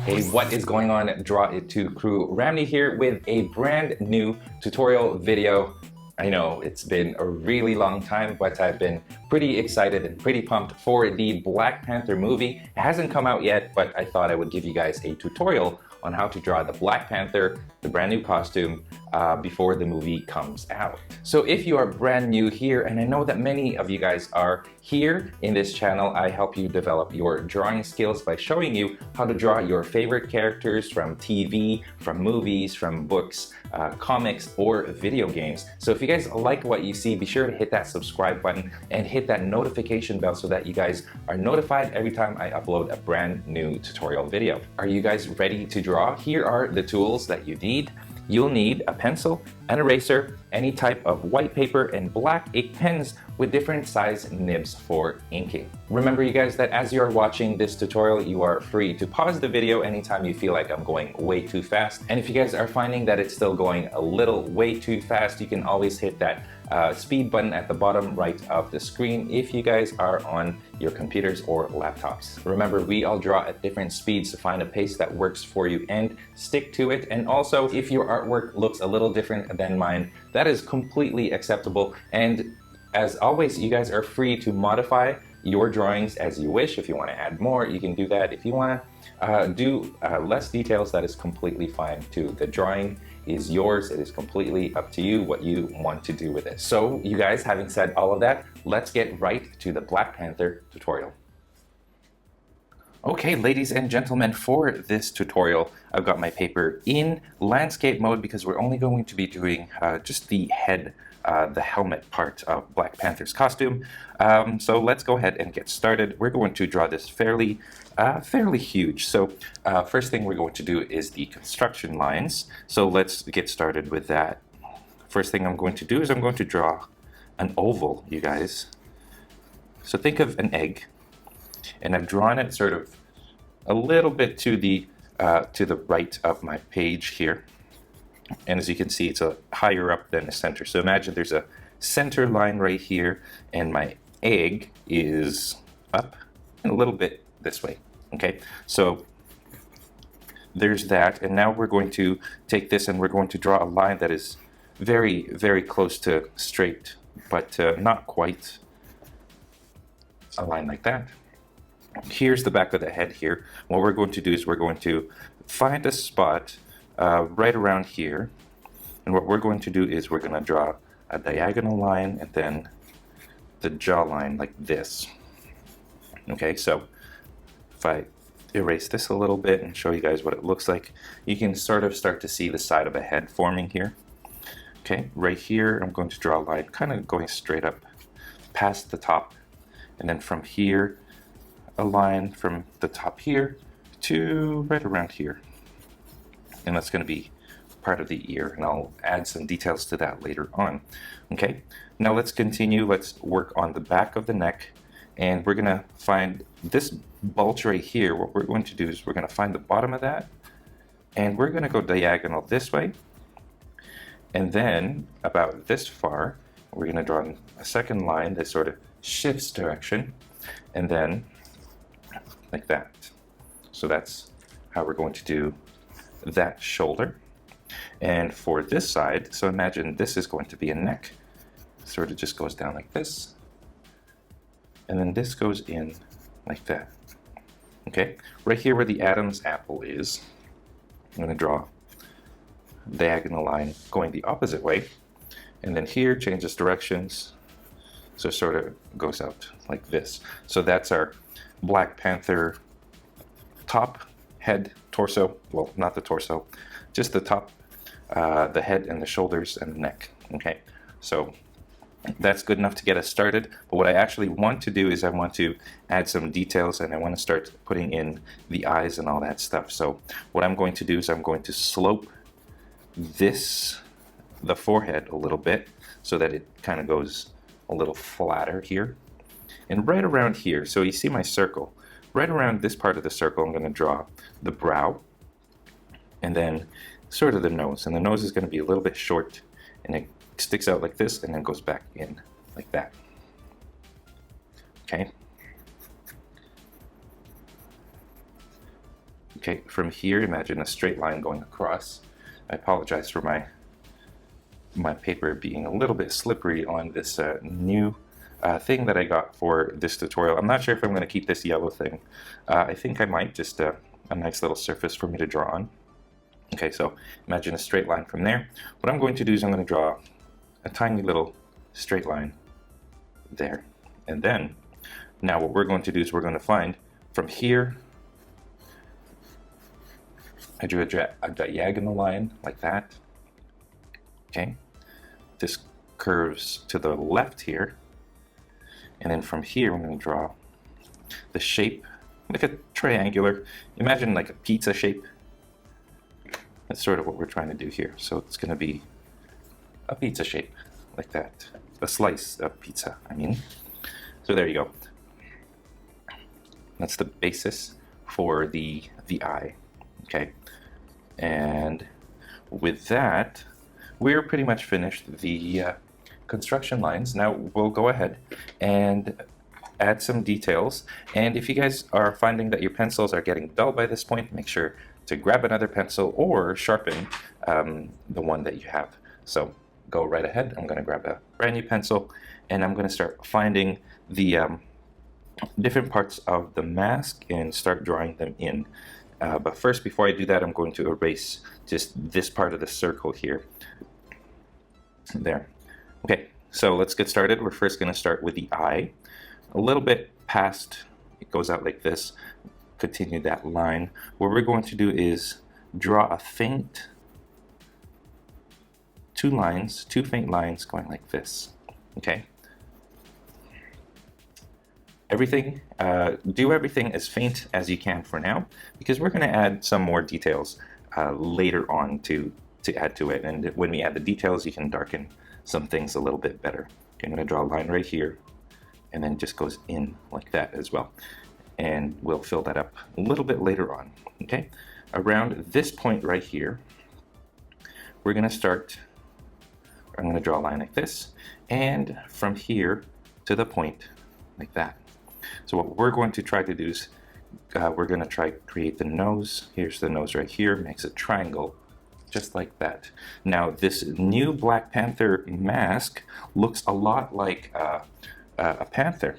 Hey, what is going on? Draw It To crew. Ramny here with a brand new tutorial video. I know it's been a really long time, but I've been pretty excited and pretty pumped for the Black Panther movie. It hasn't come out yet, but I thought I would give you guys a tutorial on how to draw the Black Panther, the brand new costume, before the movie comes out. So if you are brand new here, and I know that many of you guys are here in this channel, I help you develop your drawing skills by showing you how to draw your favorite characters from TV, from movies, from books, comics, or video games. So if you guys like what you see, be sure to hit that subscribe button and hit that notification bell so that you guys are notified every time I upload a brand new tutorial video. Are you guys ready to draw? Here are the tools that you need. You'll need a pencil, an eraser, any type of white paper, and black ink pens with different size nibs for inking. Remember you guys that as you're watching this tutorial, you are free to pause the video anytime you feel like I'm going way too fast. And if you guys are finding that it's still going a little way too fast, you can always hit that speed button at the bottom right of the screen if you guys are on your computers or laptops. Remember, we all draw at different speeds to find a pace that works for you and stick to it. And also, if your artwork looks a little different than mine, that is completely acceptable. And as always, you guys are free to modify your drawings as you wish. If you want to add more, you can do that. If you want to do less details, that is completely fine too. The drawing is yours. It is completely up to you what you want to do with it. So you guys, having said all of that, let's get right to the Black Panther tutorial. Okay, ladies and gentlemen, for this tutorial, I've got my paper in landscape mode because we're only going to be doing just the head, the helmet part of Black Panther's costume. So let's go ahead and get started. We're going to draw this fairly huge. So first thing we're going to do is the construction lines. So let's get started with that. First thing I'm going to do is I'm going to draw an oval, you guys. So think of an egg, and I've drawn it sort of a little bit to the right of my page here. And as you can see, it's a higher up than the center. So imagine there's a center line right here, and my egg is up and a little bit this way. Okay, so there's that. And now we're going to take this and we're going to draw a line that is very, very close to straight, but not quite a line like that. Here's the back of the head here. What we're going to do is we're going to find a spot right around here, and what we're going to do is we're going to draw a diagonal line and then the jawline like this. Okay, so if I erase this a little bit and show you guys what it looks like, you can sort of start to see the side of a head forming here. Okay, right here I'm going to draw a line kind of going straight up past the top, and then from here a line from the top here to right around here. And that's going to be part of the ear, and I'll add some details to that later on. Okay, now let's continue. Let's work on the back of the neck, and we're going to find this bulge right here. What we're going to do is we're going to find the bottom of that, and we're going to go diagonal this way, and then about this far we're going to draw a second line that sort of shifts direction, and then like that. So that's how we're going to do that shoulder. And for this side, so imagine this is going to be a neck. Sort of just goes down like this, and then this goes in like that. Okay, right here where the Adam's apple is, I'm going to draw a diagonal line going the opposite way, and then here changes directions, so it sort of goes out like this. So that's our Black Panther top, head, torso. Well, not the torso, just the top, the head and the shoulders and the neck. Okay, so that's good enough to get us started. But what I actually want to do is I want to add some details, and I want to start putting in the eyes and all that stuff. So what I'm going to do is I'm going to slope the forehead a little bit so that it kind of goes a little flatter here. And right around here, so you see my circle, right around this part of the circle, I'm going to draw the brow, and then sort of the nose. And the nose is going to be a little bit short, and it sticks out like this, and then goes back in like that. Okay. Okay, from here, imagine a straight line going across. I apologize for my paper being a little bit slippery on this new thing that I got for this tutorial. I'm not sure if I'm going to keep this yellow thing. I think I might, just a nice little surface for me to draw on. Okay, so imagine a straight line from there. What I'm going to do is I'm going to draw a tiny little straight line there. And then, now what we're going to do is we're going to find from here, I drew a diagonal line like that. Okay, this curves to the left here. And then from here, I'm going to draw the shape, like a triangular. Imagine like a pizza shape. That's sort of what we're trying to do here. So it's going to be a pizza shape, like that. A slice of pizza, I mean. So there you go. That's the basis for the eye. Okay. And with that, we're pretty much finished the construction lines. Now we'll go ahead and add some details. And if you guys are finding that your pencils are getting dull by this point, make sure to grab another pencil or sharpen the one that you have. So go right ahead. I'm going to grab a brand new pencil and I'm going to start finding the different parts of the mask and start drawing them in. But first, before I do that, I'm going to erase just this part of the circle here. There. Okay, so let's get started. We're first going to start with the eye. A little bit past, it goes out like this. Continue that line. What we're going to do is draw a faint two faint lines going like this. Okay. Do everything as faint as you can for now, because we're going to add some more details later on to add to it. And when we add the details, you can darken some things a little bit better. Okay, I'm going to draw a line right here, and then just goes in like that as well. And we'll fill that up a little bit later on. Okay, around this point right here, we're going to start. I'm going to draw a line like this, and from here to the point like that. So what we're going to try to do is we're going to try to create the nose. Here's the nose right here, makes a triangle just like that. Now this new Black Panther mask looks a lot like a panther.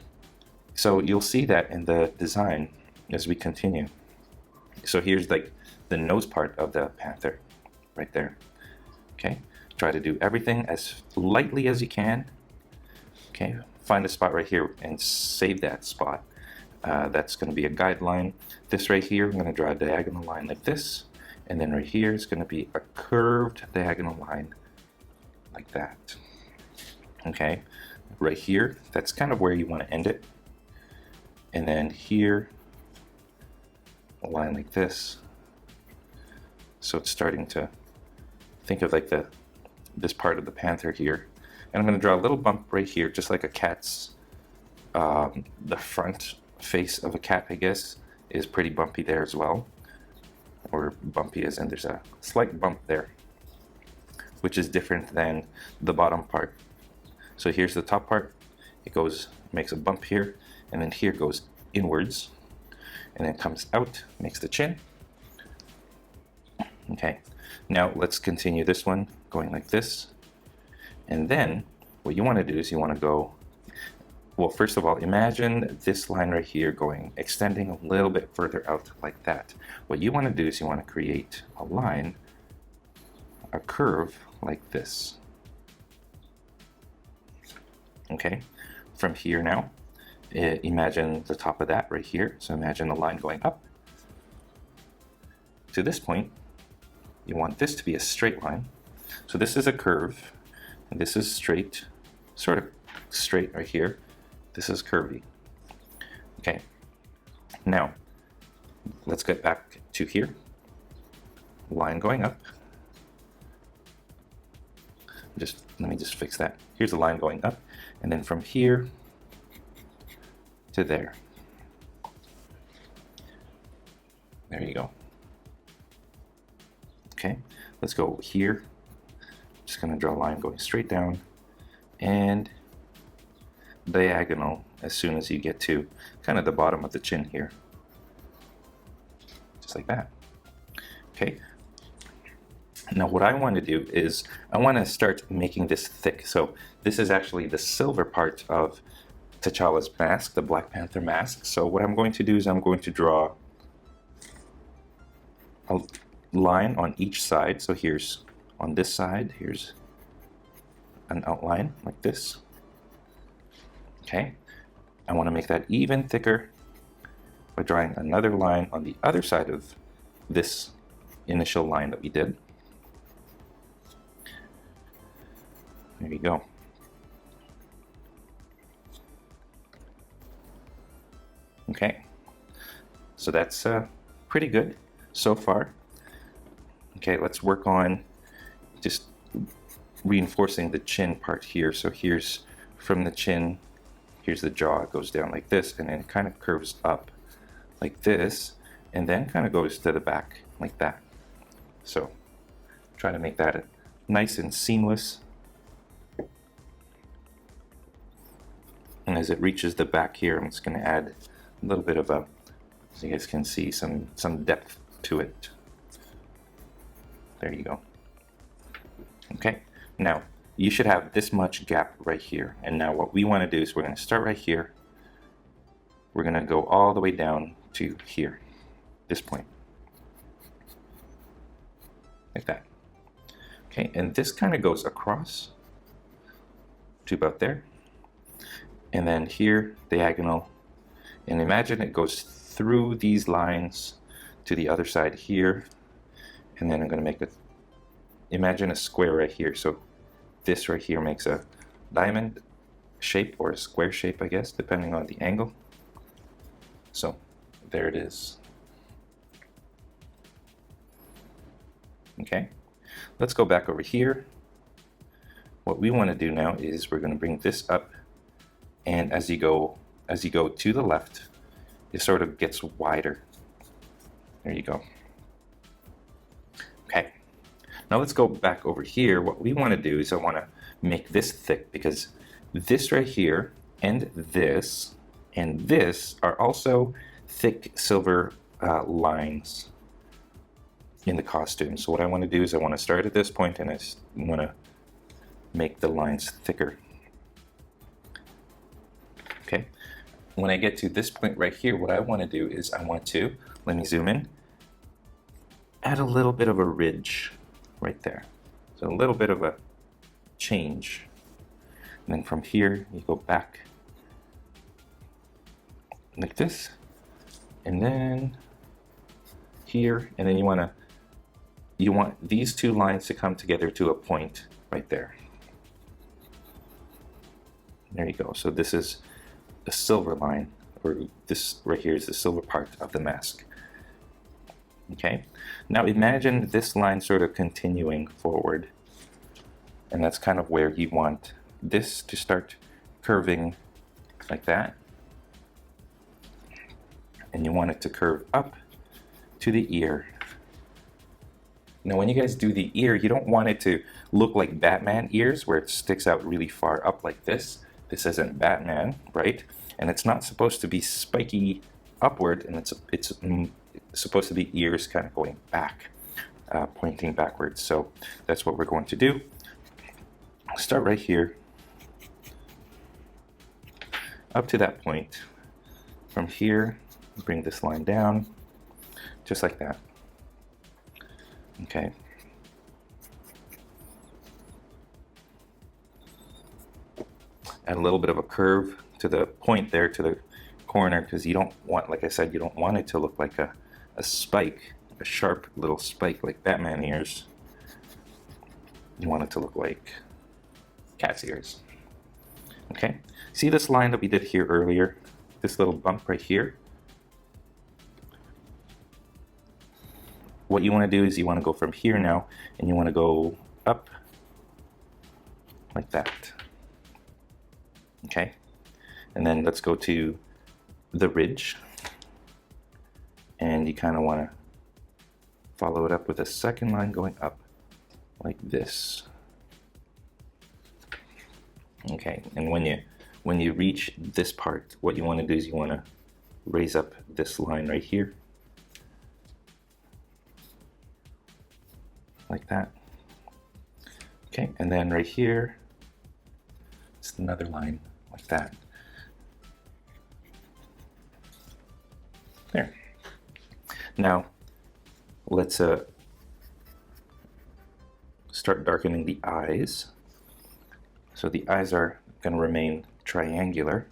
So you'll see that in the design as we continue. So here's like the nose part of the panther right there. Okay, try to do everything as lightly as you can. Okay, find a spot right here and save that spot. That's going to be a guideline. This right here, I'm going to draw a diagonal line like this. And then right here is going to be a curved diagonal line like that. Okay, right here, that's kind of where you want to end it. And then here, a line like this. So it's starting to think of like this part of the panther here. And I'm going to draw a little bump right here, just like a cat's, the front face of a cat, I guess, is pretty bumpy there as well. Or bumpy as in there's a slight bump there, which is different than the bottom part. So here's the top part. It goes, makes a bump here, and then here goes inwards, and then comes out, makes the chin. Okay, now let's continue this one, going like this. And then what you want to do is you want to go, well, first of all, imagine this line right here going, extending a little bit further out like that. What you want to do is you want to create a line, a curve like this. Okay, from here now, imagine the top of that right here. So imagine the line going up to this point. You want this to be a straight line. So this is a curve, and this is straight, sort of straight right here. This is curvy. Okay, now let's get back to here. Line going up. Let me just fix that. Here's a line going up, and then from here to there. There you go. Okay, let's go here. Just gonna draw a line going straight down and diagonal as soon as you get to kind of the bottom of the chin here. Just like that. Okay. Now what I want to do is I want to start making this thick. So this is actually the silver part of T'Challa's mask, the Black Panther mask. So what I'm going to do is I'm going to draw a line on each side. So here's on this side, here's an outline like this. Okay, I want to make that even thicker by drawing another line on the other side of this initial line that we did. There you go. Okay, so that's pretty good so far. Okay, let's work on just reinforcing the chin part here. So here's from the chin, here's the jaw, it goes down like this, and then it kind of curves up like this, and then kind of goes to the back like that. So try to make that nice and seamless. And as it reaches the back here, I'm just going to add a little bit of a, so you guys can see some depth to it. There you go. Okay, now you should have this much gap right here. And now what we want to do is we're going to start right here. We're going to go all the way down to here, this point. Like that. Okay, and this kind of goes across to about there. And then here, diagonal. And imagine it goes through these lines to the other side here. And then I'm going to make imagine a square right here. So this right here makes a diamond shape or a square shape, I guess, depending on the angle. So there it is. Okay, let's go back over here. What we want to do now is we're going to bring this up, and as you go to the left, it sort of gets wider. There you go. Okay, now let's go back over here. What we want to do is I want to make this thick, because this right here and this are also thick silver lines in the costume. So what I want to do is I want to start at this point, and I just want to make the lines thicker. Okay, when I get to this point right here, what I want to do is I want to, let me zoom in, add a little bit of a ridge right there. So a little bit of a change. And then from here, you go back like this, and then here, and then you want these two lines to come together to a point right there. There you go. So this is a silver line, or this right here is the silver part of the mask. Okay, now imagine this line sort of continuing forward, and that's kind of where you want this to start curving like that, and you want it to curve up to the ear. Now when you guys do the ear, you don't want it to look like Batman ears where it sticks out really far up like this. This isn't Batman, right? And it's not supposed to be spiky upward, and it's supposed to be ears kind of going back, pointing backwards. So that's what we're going to do. Start right here, up to that point. From here, bring this line down, just like that. Okay. Add a little bit of a curve to the point there, to the corner, because you don't want, like I said, you don't want it to look like a spike, a sharp little spike like Batman ears. You want it to look like cat's ears. Okay, see this line that we did here earlier, this little bump right here? What you want to do is you want to go from here now, and you want to go up like that. Okay, and then let's go to the ridge, and you kind of want to follow it up with a second line going up like this. Okay, and when you reach this part, what you want to do is you want to raise up this line right here, like that. Okay, and then right here, just another line like that. There. Now, let's start darkening the eyes. So the eyes are going to remain triangular.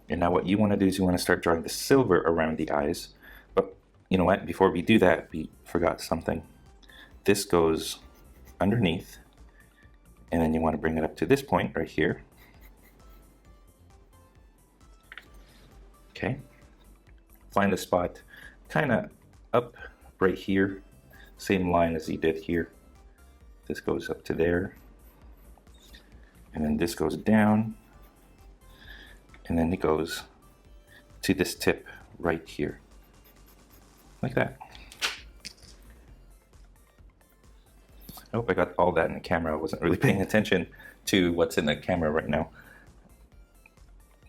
And now what you want to do is you want to start drawing the silver around the eyes. But you know what? Before we do that, we forgot something. This goes underneath, and then you want to bring it up to this point right here. Okay. Find a spot kind of up right here. Same line as you did here. This goes up to there. And then this goes down. And then it goes to this tip right here. Like that. I hope I got all that in the camera. I wasn't really paying attention to what's in the camera right now.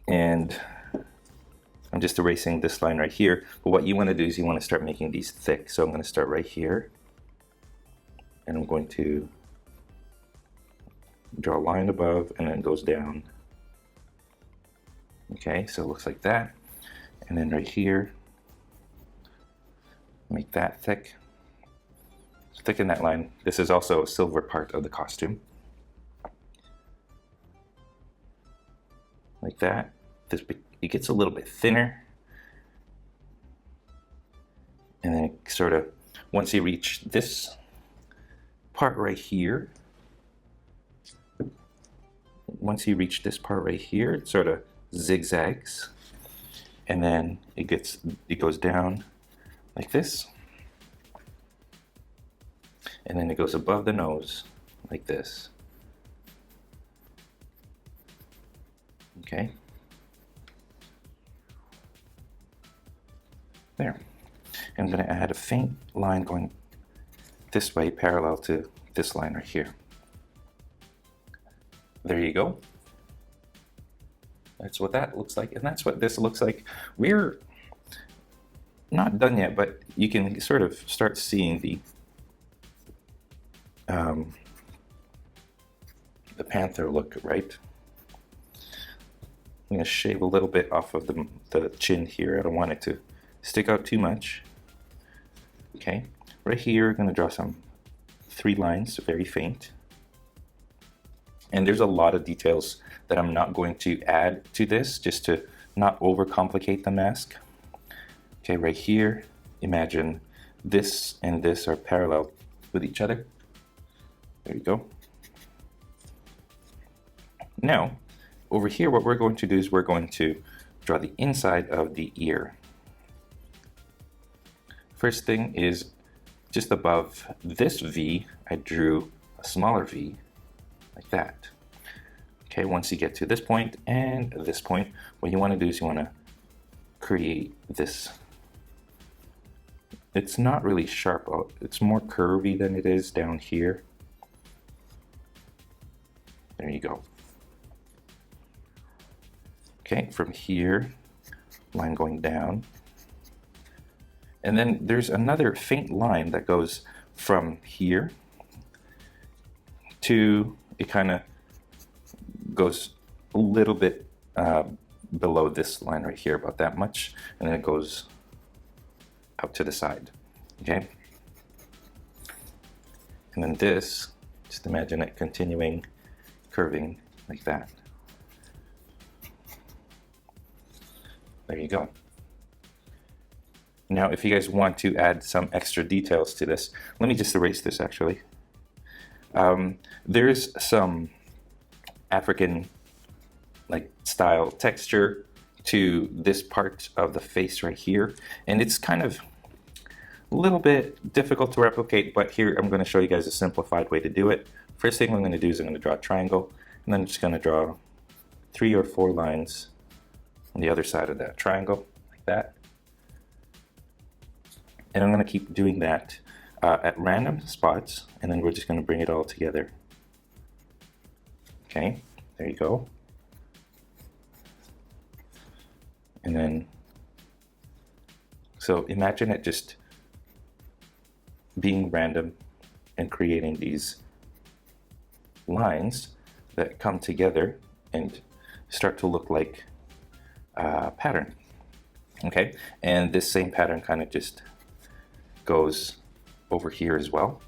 And I'm just erasing this line right here. But what you want to do is you want to start making these thick. So I'm going to start right here. And I'm going to draw a line above, and then it goes down. Okay, so it looks like that. And then right here, make that thick. So thicken that line. This is also a silver part of the costume. Like that. It gets a little bit thinner. And then it sort of, once you reach this part right here, it sort of zigzags, and then it goes down like this, and then it goes above the nose like this. Okay, there. I'm going to add a faint line going this way parallel to this line right here. There you go. That's what that looks like, and that's what this looks like. We're not done yet, but you can sort of start seeing the panther look, right? I'm going to shave a little bit off of the chin here. I don't want it to stick out too much. Okay, right here, I'm going to draw some 3 lines, very faint. And there's a lot of details that I'm not going to add to this, just to not overcomplicate the mask. Okay, right here, imagine this and this are parallel with each other. There you go. Now, over here, what we're going to do is we're going to draw the inside of the ear. First thing is, just above this V, I drew a smaller V, like that. Okay, once you get to this point and this point, what you want to do is you want to create this. It's not really sharp, it's more curvy than it is down here. There you go. Okay, from here, line going down. And then there's another faint line that goes from here to, it kind of goes a little bit below this line right here, about that much, and then it goes out to the side. Okay, and then this, just imagine it continuing curving like that. There you go. Now, if you guys want to add some extra details to this, let me just erase this actually. There's some African style texture to this part of the face right here, and it's kind of a little bit difficult to replicate, but here I'm going to show you guys a simplified way to do it. First thing I'm going to do is I'm going to draw a triangle, and then I'm just going to draw 3 or 4 lines on the other side of that triangle, like that. And I'm going to keep doing that at random spots, and then we're just going to bring it all together. Okay, there you go. And then, so imagine it just being random and creating these lines that come together and start to look like a pattern. Okay, and this same pattern kind of just goes over here as well.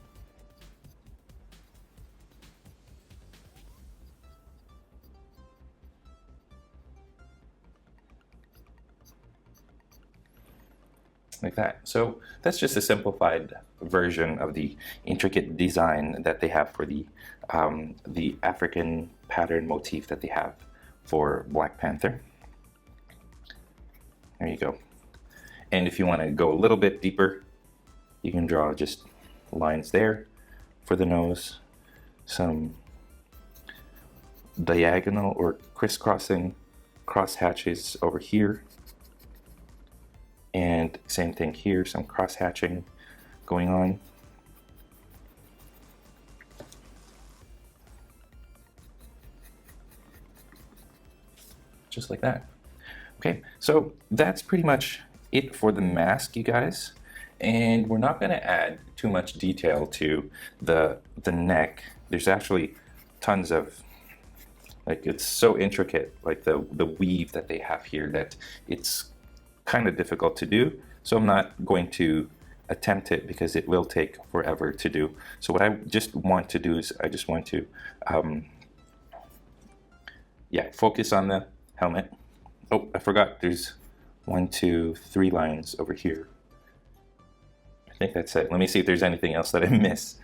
Like that. So that's just a simplified version of the intricate design that they have for the African pattern motif that they have for Black Panther. There you go. And if you want to go a little bit deeper, you can draw just lines there for the nose, some diagonal or crisscrossing cross hatches over here, and same thing here, some cross hatching going on. Just like that. Okay, so that's pretty much it for the mask, you guys. And we're not going to add too much detail to the neck. There's actually tons of, like, it's so intricate, like the weave that they have here, that it's kind of difficult to do. So I'm not going to attempt it because it will take forever to do. So what I just want to do is I just want to focus on the helmet. Oh, I forgot, there's 1, 2, 3 lines over here. I think that's it. Let me see if there's anything else that I miss.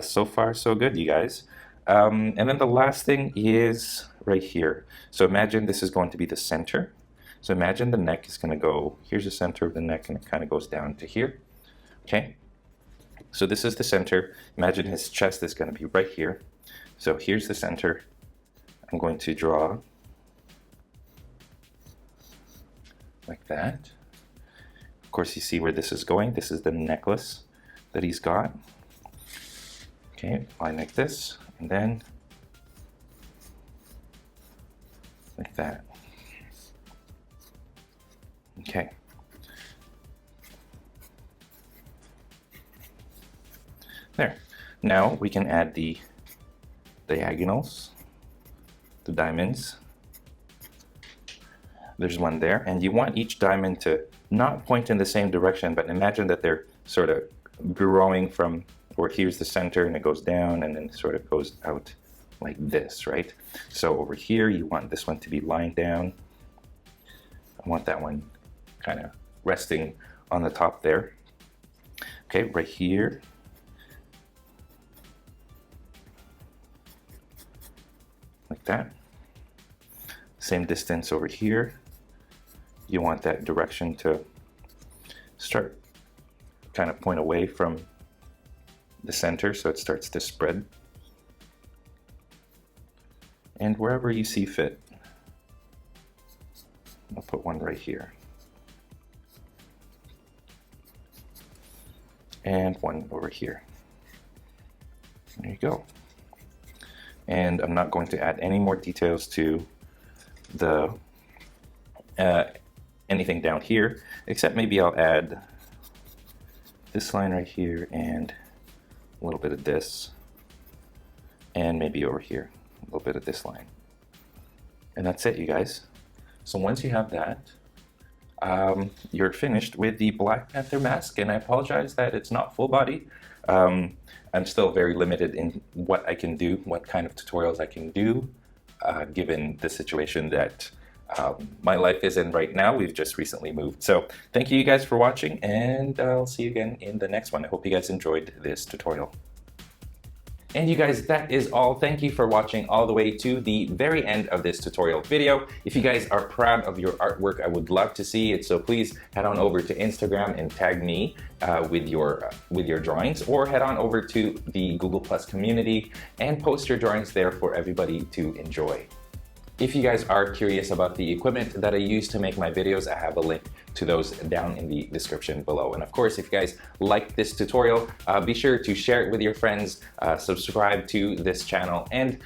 So far so good, you guys. And then the last thing is right here. So imagine this is going to be the center. So imagine the neck is going to go, here's the center of the neck, and it kind of goes down to here. Okay, so this is the center. Imagine his chest is going to be right here. So here's the center. I'm going to draw like that. Of course, you see where this is going. This is the necklace that he's got. Okay, line like this, and then like that. Okay. There. Now we can add the diagonals, the diamonds. There's one there, and you want each diamond to not point in the same direction, but imagine that they're sort of growing from, or here's the center and it goes down and then it sort of goes out like this, right? So over here, you want this one to be lying down. I want that one kind of resting on the top there. Okay, right here. Like that. Same distance over here. You want that direction to start kind of point away from the center so it starts to spread. And wherever you see fit, I'll put one right here. And one over here. There you go. And I'm not going to add any more details to the anything down here, except maybe I'll add this line right here and a little bit of this, and maybe over here a little bit of this line. And that's it, you guys. So once you have that, you're finished with the Black Panther mask. And I apologize that it's not full body. I'm still very limited in what I can do, what kind of tutorials I can do, given the situation that my life is in right now. We've just recently moved. So thank you guys for watching, and I'll see you again in the next one. I hope you guys enjoyed this tutorial. And you guys, that is all. Thank you for watching all the way to the very end of this tutorial video. If you guys are proud of your artwork, I would love to see it. So please head on over to Instagram and tag me with your drawings, or head on over to the Google Plus community and post your drawings there for everybody to enjoy. If you guys are curious about the equipment that I use to make my videos, I have a link to those down in the description below. And of course, if you guys like this tutorial, be sure to share it with your friends, subscribe to this channel, and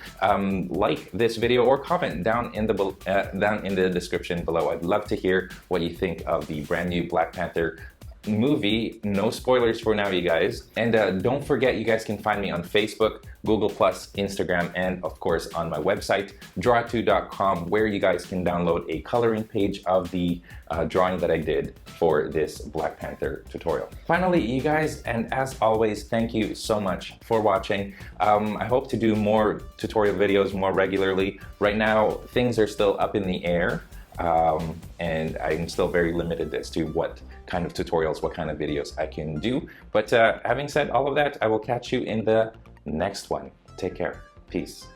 like this video or comment down in the description below. I'd love to hear what you think of the brand new Black Panther movie. No spoilers for now, you guys. And don't forget, you guys can find me on Facebook, Google+, Instagram, and of course on my website, draw2.com, where you guys can download a coloring page of the drawing that I did for this Black Panther tutorial. Finally, you guys, and as always, thank you so much for watching. I hope to do more tutorial videos more regularly. Right now, things are still up in the air. And I'm still very limited as to what kind of tutorials, what kind of videos I can do. But having said all of that, I will catch you in the next one. Take care. Peace.